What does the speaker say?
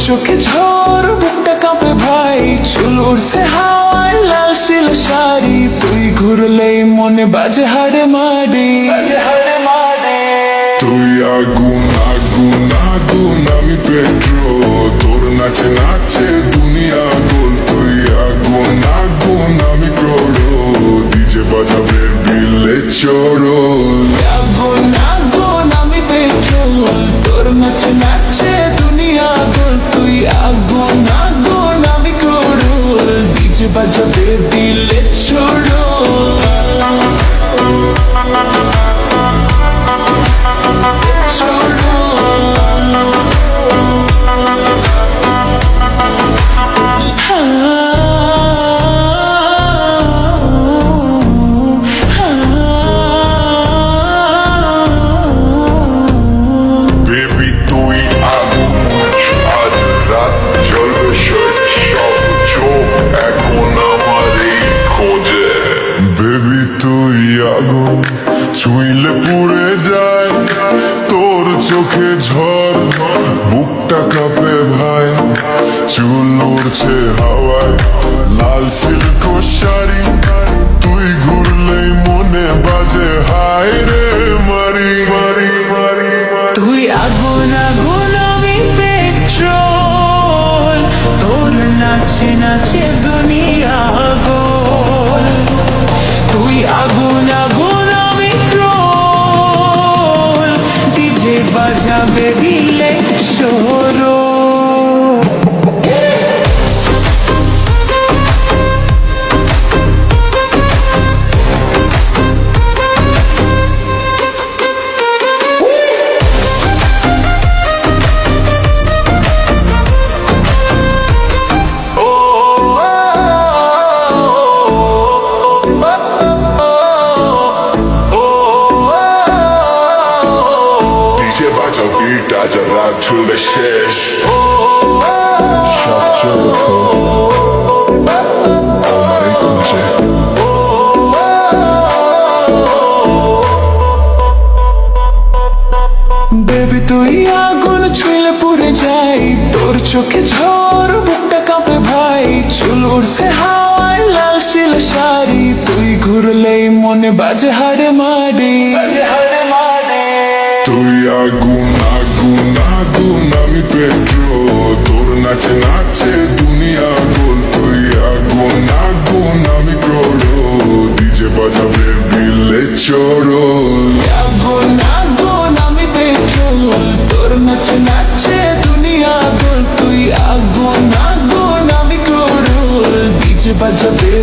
চোখে ঝড়, বুকটা কাঁপে ভাই, চুল উড়ছে হাওয়ায়, লাল শিল শাড়ি, তুই ঘুরলেই মনে বাজে হাড়ে মাড়ি। তুই আগুন আগুন আগুন, আমি পেট্রোল, তোর নাচে নাচে দুনিয়া গোল। তুই আগুন আগুন, আমি ক্রোড়, ডিজে বাজাবে বিলে চড়ল। আগুন আগুন আমি পেট্রোল, তোর নাচে নাচে দুনিয়া গোল। তুই আগুন আগুন আমি করুল, ডিজে বাজাবে দিলে ছোড়ো। বেবি তুই আগুন, আজ রাত জ্বলবে সব চোখ এখন আমার এই খোঁজে। বেবি তুই আগুন, ছুঁইলে পুড়ে যায়, তোর চোখে ঝড়, বুকটা কাঁপে ভাই, চুল উড়ছে হাওয়ায়, লাল সিল্ক শাড়ি, তুই ঘুরলেই মনে বাজে হায় রে মারি মারি মারি। তুই আগুন আগুন আমি পেট্রোল, তোর নাচে নাচে দুনিয়া গোল। তুই আগুন আগুন আমি ক্রোল, ডিজে বাজাবে দিলে শোরো। ডিজে বাজাও বিট, আজ রাত ঝুলবে শেষ সব চোখ আমার এই খোঁজে। বেবি তুই আগুন, ছুঁলে পুড়ে যাই, তোর চোখে ঝড়, বুকটা কাঁপে ভাই, চুল উড়ছে হাওয়ায়, লাল শিল শাড়ি, তুই ঘুরলেই মনে বাজে হাড়ে মাড়ি। তুই আগুন আগুন আগুন, আমি পেট্রোল, তোর নাচে নাচে দুনিয়া গোল। তুই আগুন আগুন আমি ক্রোড়, ডিজে বাজাবে বিলে চড়ল। আগুন আগুন আমি পেট্রোল, তোর নাচে নাচে দুনিয়া গোল। তুই আগুন আগুন আমি করুল, ডিজে বাজাবে